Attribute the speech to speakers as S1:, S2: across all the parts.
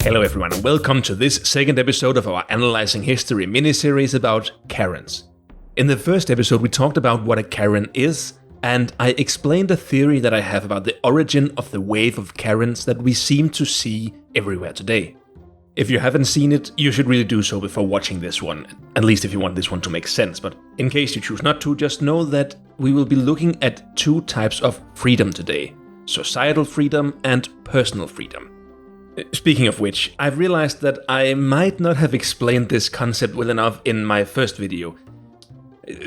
S1: Hello everyone and welcome to this second episode of our Analyzing History mini-series about Karens. In the first episode we talked about what a Karen is, and I explained a theory that I have about the origin of the wave of Karens that we seem to see everywhere today. If you haven't seen it, you should really do so before watching this one, at least if you want this one to make sense, but in case you choose not to, just know that we will be looking at two types of freedom today: societal freedom and personal freedom. Speaking of which, I've realized that I might not have explained this concept well enough in my first video.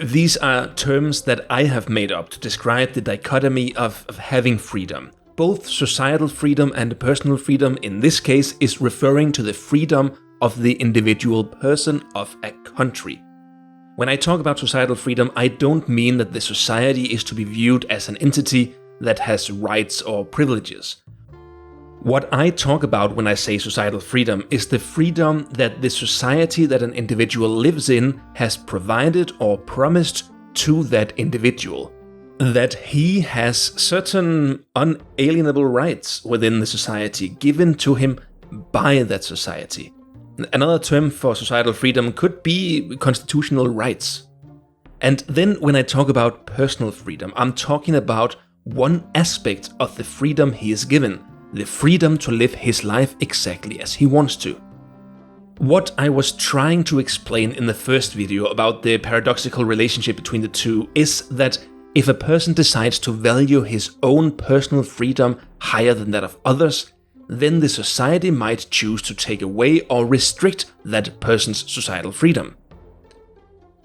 S1: These are terms that I have made up to describe the dichotomy of having freedom. Both societal freedom and personal freedom in this case is referring to the freedom of the individual person of a country. When I talk about societal freedom, I don't mean that the society is to be viewed as an entity that has rights or privileges. What I talk about when I say societal freedom is the freedom that the society that an individual lives in has provided or promised to that individual. That he has certain unalienable rights within the society given to him by that society. Another term for societal freedom could be constitutional rights. And then when I talk about personal freedom, I'm talking about one aspect of the freedom he is given. The freedom to live his life exactly as he wants to. What I was trying to explain in the first video about the paradoxical relationship between the two is that if a person decides to value his own personal freedom higher than that of others, then the society might choose to take away or restrict that person's societal freedom.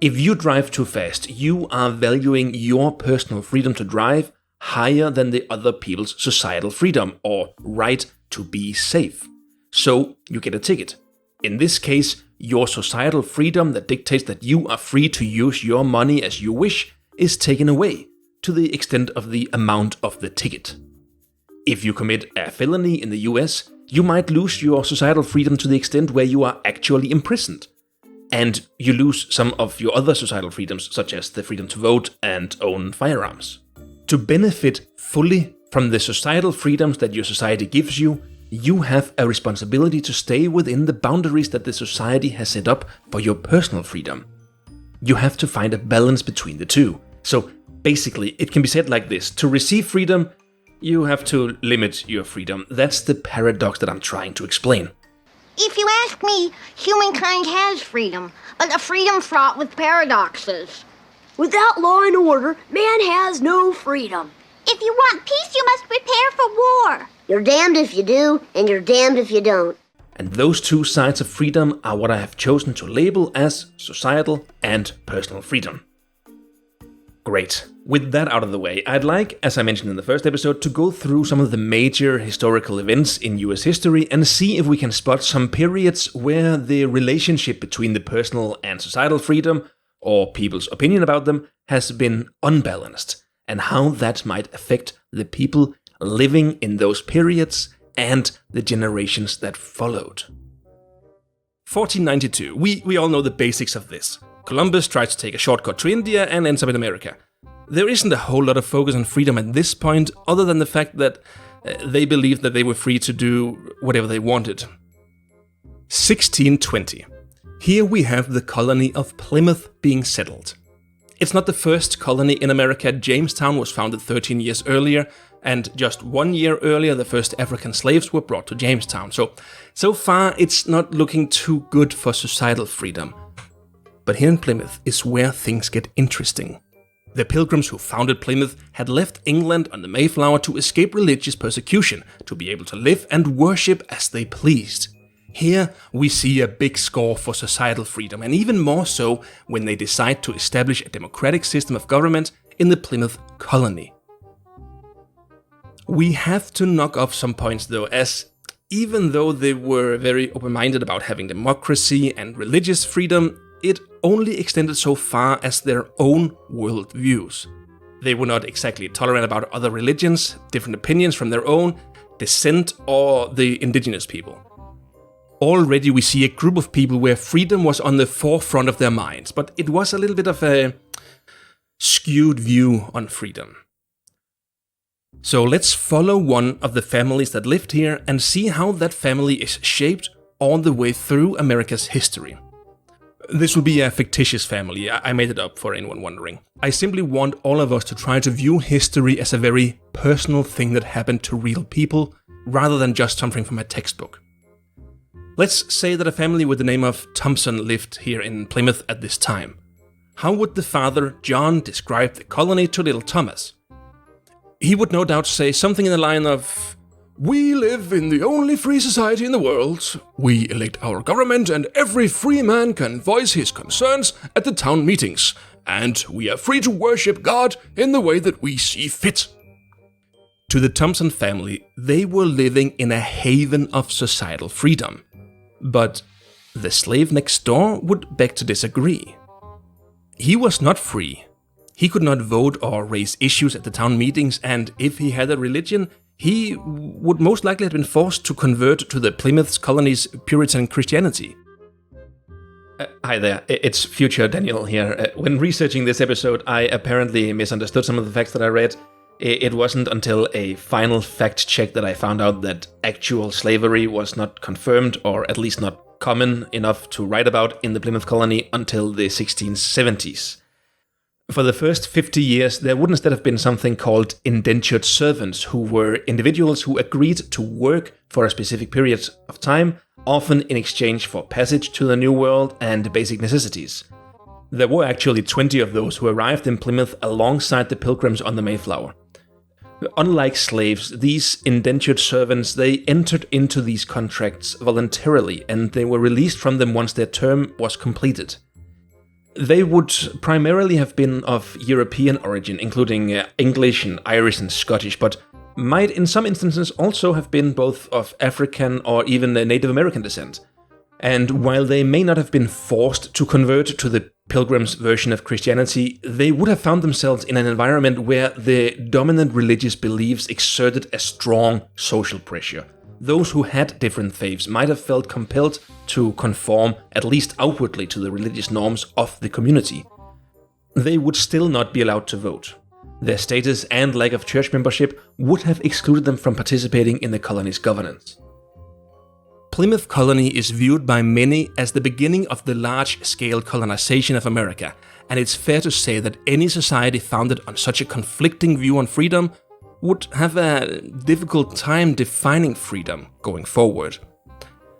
S1: If you drive too fast, you are valuing your personal freedom to drive higher than the other people's societal freedom or right to be safe. So you get a ticket. In this case, your societal freedom that dictates that you are free to use your money as you wish is taken away to the extent of the amount of the ticket. If you commit a felony in the US, you might lose your societal freedom to the extent where you are actually imprisoned. And you lose some of your other societal freedoms, such as the freedom to vote and own firearms. To benefit fully from the societal freedoms that your society gives you, you have a responsibility to stay within the boundaries that the society has set up for your personal freedom. You have to find a balance between the two. So basically, it can be said like this: to receive freedom, you have to limit your freedom. That's the paradox that I'm trying to explain.
S2: If you ask me, humankind has freedom, but a freedom fraught with paradoxes.
S3: Without law and order, man has no freedom.
S2: If you want peace, you must prepare for war.
S3: You're damned if you do, and you're damned if you don't.
S1: And those two sides of freedom are what I have chosen to label as societal and personal freedom. Great. With that out of the way, I'd like, as I mentioned in the first episode, to go through some of the major historical events in US history and see if we can spot some periods where the relationship between the personal and societal freedom, or people's opinion about them, has been unbalanced, and how that might affect the people living in those periods and the generations that followed. 1492. We all know the basics of this. Columbus tries to take a shortcut to India and ends up in America. There isn't a whole lot of focus on freedom at this point, other than the fact that they believed that they were free to do whatever they wanted. 1620. Here we have the colony of Plymouth being settled. It's not the first colony in America. Jamestown was founded 13 years earlier, and just 1 year earlier the first African slaves were brought to Jamestown. So far it's not looking too good for societal freedom. But here in Plymouth is where things get interesting. The Pilgrims who founded Plymouth had left England on the Mayflower to escape religious persecution, to be able to live and worship as they pleased. Here we see a big score for societal freedom, and even more so when they decide to establish a democratic system of government in the Plymouth Colony. We have to knock off some points though, as even though they were very open-minded about having democracy and religious freedom, it only extended so far as their own worldviews. They were not exactly tolerant about other religions, different opinions from their own descent, or the indigenous people. Already we see a group of people where freedom was on the forefront of their minds, but it was a little bit of a skewed view on freedom. So let's follow one of the families that lived here and see how that family is shaped all the way through America's history. This will be a fictitious family, I made it up for anyone wondering. I simply want all of us to try to view history as a very personal thing that happened to real people, rather than just something from a textbook. Let's say that a family with the name of Thompson lived here in Plymouth at this time. How would the father, John, describe the colony to little Thomas? He would no doubt say something in the line of, "We live in the only free society in the world. We elect our government and every free man can voice his concerns at the town meetings. And we are free to worship God in the way that we see fit." To the Thompson family, they were living in a haven of societal freedom. But the slave next door would beg to disagree. He was not free. He could not vote or raise issues at the town meetings, and if he had a religion, he would most likely have been forced to convert to the Plymouth Colony's Puritan Christianity. Hi there, it's future Daniel here. When researching this episode, I apparently misunderstood some of the facts that I read. It wasn't until a final fact check that I found out that actual slavery was not confirmed, or at least not common enough to write about in the Plymouth Colony until the 1670s. For the first 50 years, there would instead have been something called indentured servants, who were individuals who agreed to work for a specific period of time, often in exchange for passage to the New World and basic necessities. There were actually 20 of those who arrived in Plymouth alongside the Pilgrims on the Mayflower. Unlike slaves, these indentured servants, they entered into these contracts voluntarily, and they were released from them once their term was completed. They would primarily have been of European origin, including English and Irish and Scottish, but might in some instances also have been both of African or even Native American descent. And while they may not have been forced to convert to the Pilgrims' version of Christianity, they would have found themselves in an environment where the dominant religious beliefs exerted a strong social pressure. Those who had different faiths might have felt compelled to conform, at least outwardly, to the religious norms of the community. They would still not be allowed to vote. Their status and lack of church membership would have excluded them from participating in the colony's governance. Plymouth Colony is viewed by many as the beginning of the large-scale colonization of America, and it's fair to say that any society founded on such a conflicting view on freedom would have a difficult time defining freedom going forward.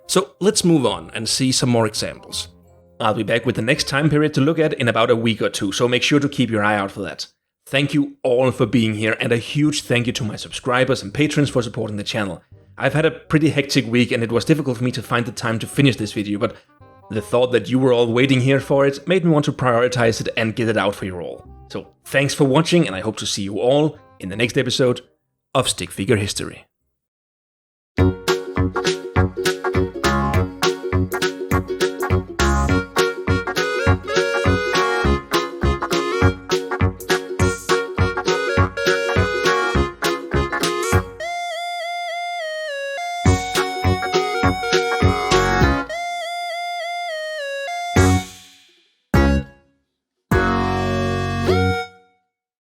S1: So let's move on and see some more examples. I'll be back with the next time period to look at in about a week or two, so make sure to keep your eye out for that. Thank you all for being here, and a huge thank you to my subscribers and patrons for supporting the channel. I've had a pretty hectic week and it was difficult for me to find the time to finish this video, but the thought that you were all waiting here for it made me want to prioritize it and get it out for you all. So thanks for watching, and I hope to see you all in the next episode of Stick Figure History.